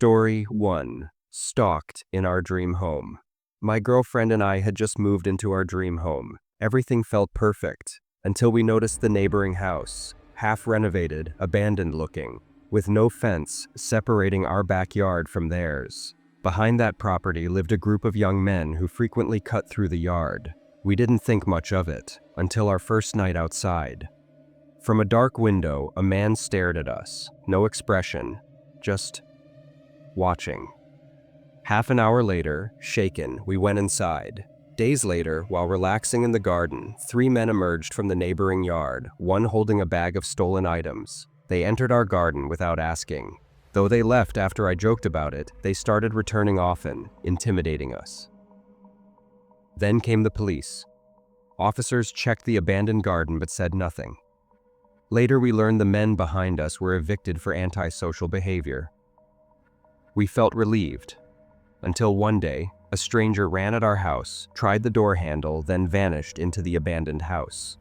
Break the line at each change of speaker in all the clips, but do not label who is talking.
Story 1. Stalked in our dream home. My girlfriend and I had just moved into our dream home. Everything felt perfect, until we noticed the neighboring house, half renovated, abandoned looking, with no fence separating our backyard from theirs. Behind that property lived a group of young men who frequently cut through the yard. We didn't think much of it, until our first night outside. From a dark window, a man stared at us, no expression, just watching. Half an hour later, shaken, we went inside. Days later, while relaxing in the garden, 3 men emerged from the neighboring yard, one holding a bag of stolen items. They entered our garden without asking. Though they left after I joked about it, they started returning often, intimidating us. Then came the police. Officers checked the abandoned garden but said nothing. Later, we learned the men behind us were evicted for antisocial behavior. We felt relieved, until one day, a stranger ran at our house, tried the door handle, then vanished into the abandoned house.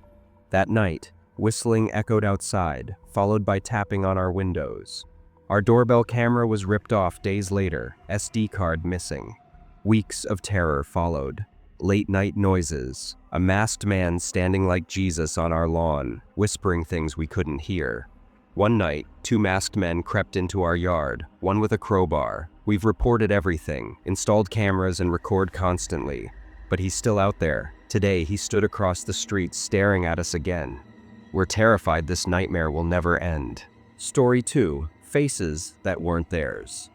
That night, whistling echoed outside, followed by tapping on our windows. Our doorbell camera was ripped off days later, SD card missing. Weeks of terror followed. Late-night noises, a masked man standing like Jesus on our lawn, whispering things we couldn't hear. One night, 2 masked men crept into our yard, one with a crowbar. We've reported everything, installed cameras and record constantly. But he's still out there. Today, he stood across the street staring at us again. We're terrified this nightmare will never end. Story 2. Faces that weren't theirs.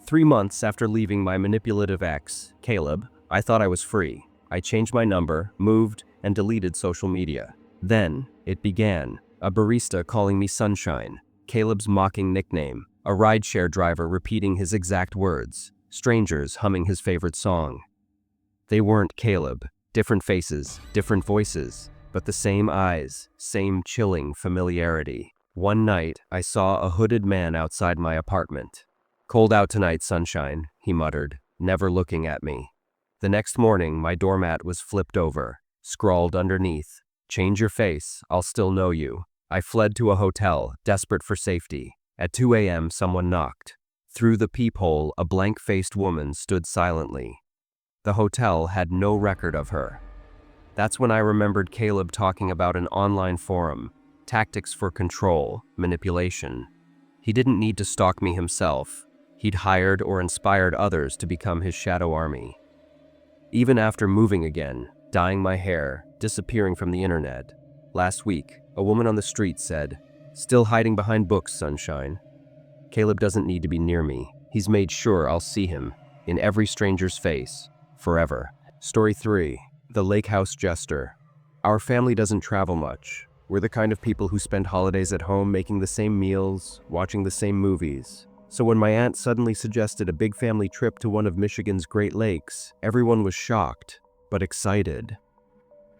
3 months after leaving my manipulative ex, Caleb, I thought I was free. I changed my number, moved, and deleted social media. Then, it began. A barista calling me Sunshine, Caleb's mocking nickname, a rideshare driver repeating his exact words, strangers humming his favorite song. They weren't Caleb, different faces, different voices, but the same eyes, same chilling familiarity. One night, I saw a hooded man outside my apartment. "Cold out tonight, Sunshine," he muttered, never looking at me. The next morning, my doormat was flipped over, scrawled underneath, "Change your face, I'll still know you." I fled to a hotel, desperate for safety. At 2 a.m., someone knocked. Through the peephole, a blank-faced woman stood silently. The hotel had no record of her. That's when I remembered Caleb talking about an online forum, tactics for control, manipulation. He didn't need to stalk me himself. He'd hired or inspired others to become his shadow army. Even after moving again, dyeing my hair, disappearing from the internet. Last week, a woman on the street said, "Still hiding behind books, Sunshine." Caleb doesn't need to be near me. He's made sure I'll see him, in every stranger's face, forever. Story 3. The Lake House Jester. Our family doesn't travel much. We're the kind of people who spend holidays at home making the same meals, watching the same movies. So when my aunt suddenly suggested a big family trip to one of Michigan's Great Lakes, everyone was shocked, but excited.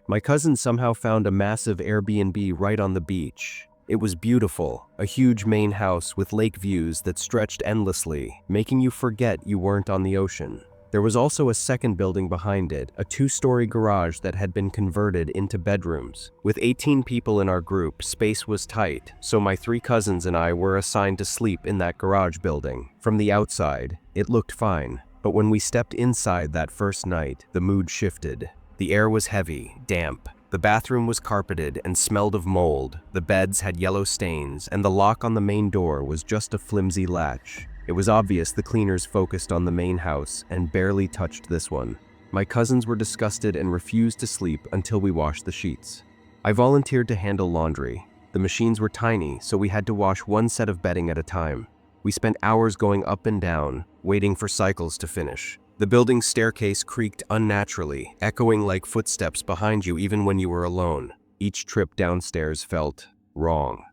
My cousin somehow found a massive Airbnb right on the beach. It was beautiful, a huge main house with lake views that stretched endlessly, making you forget you weren't on the ocean. There was also a second building behind it, a 2-story garage that had been converted into bedrooms. With 18 people in our group, space was tight, so my 3 cousins and I were assigned to sleep in that garage building. From the outside, it looked fine, but when we stepped inside that first night, the mood shifted. The air was heavy, damp. The bathroom was carpeted and smelled of mold. The beds had yellow stains, and the lock on the main door was just a flimsy latch. It was obvious the cleaners focused on the main house and barely touched this one. My cousins were disgusted and refused to sleep until we washed the sheets. I volunteered to handle laundry. The machines were tiny, so we had to wash one set of bedding at a time. We spent hours going up and down, waiting for cycles to finish. The building's staircase creaked unnaturally, echoing like footsteps behind you even when you were alone. Each trip downstairs felt wrong.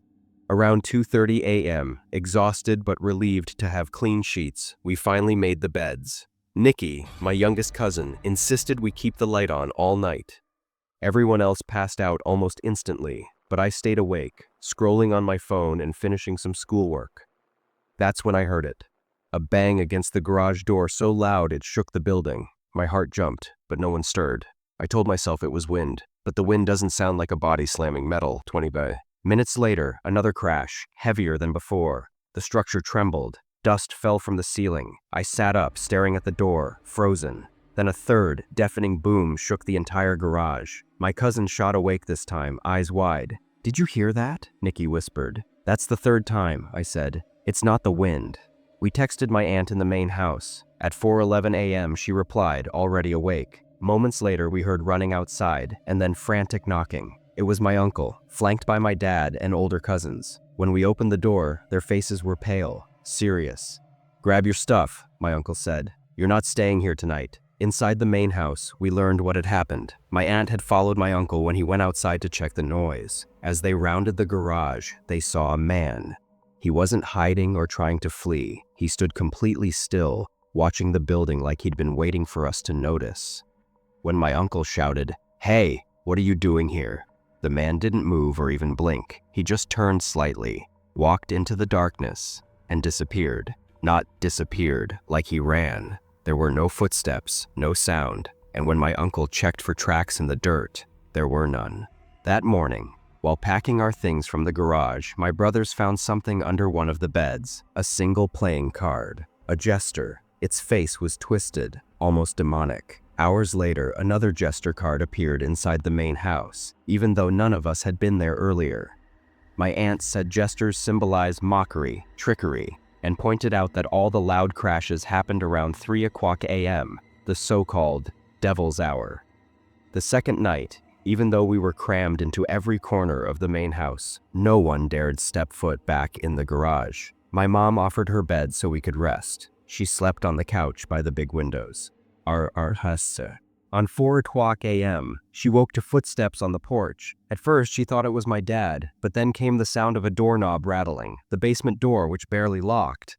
Around 2:30 a.m., exhausted but relieved to have clean sheets, we finally made the beds. Nikki, my youngest cousin, insisted we keep the light on all night. Everyone else passed out almost instantly, but I stayed awake, scrolling on my phone and finishing some schoolwork. That's when I heard it. A bang against the garage door so loud it shook the building. My heart jumped, but no one stirred. I told myself it was wind, but the wind doesn't sound like a body slamming metal, 20 by. Minutes later, another crash, heavier than before. The structure trembled. Dust fell from the ceiling. I sat up, staring at the door, frozen. Then a third, deafening boom shook the entire garage. My cousin shot awake this time, eyes wide. "Did you hear that?" Nikki whispered. "That's the third time," I said. "It's not the wind." We texted my aunt in the main house. At 4:11 a.m. she replied, already awake. Moments later we heard running outside, and then frantic knocking. It was my uncle, flanked by my dad and older cousins. When we opened the door, their faces were pale, serious. "Grab your stuff," my uncle said. "You're not staying here tonight." Inside the main house, we learned what had happened. My aunt had followed my uncle when he went outside to check the noise. As they rounded the garage, they saw a man. He wasn't hiding or trying to flee. He stood completely still, watching the building like he'd been waiting for us to notice. When my uncle shouted, "Hey, what are you doing here?" the man didn't move or even blink. He just turned slightly, walked into the darkness, and disappeared. Not disappeared, like he ran. There were no footsteps, no sound, and when my uncle checked for tracks in the dirt, there were none. That morning, while packing our things from the garage, my brothers found something under one of the beds, a single playing card, a Jester. Its face was twisted, almost demonic. Hours later, another Jester card appeared inside the main house, even though none of us had been there earlier. My aunt said Jesters symbolize mockery, trickery, and pointed out that all the loud crashes happened around 3 o'clock a.m., the so-called Devil's Hour. The second night, even though we were crammed into every corner of the main house, no one dared step foot back in the garage. My mom offered her bed so we could rest. She slept on the couch by the big windows. On 4 o'clock a.m., she woke to footsteps on the porch. At first, she thought it was my dad, but then came the sound of a doorknob rattling, the basement door which barely locked.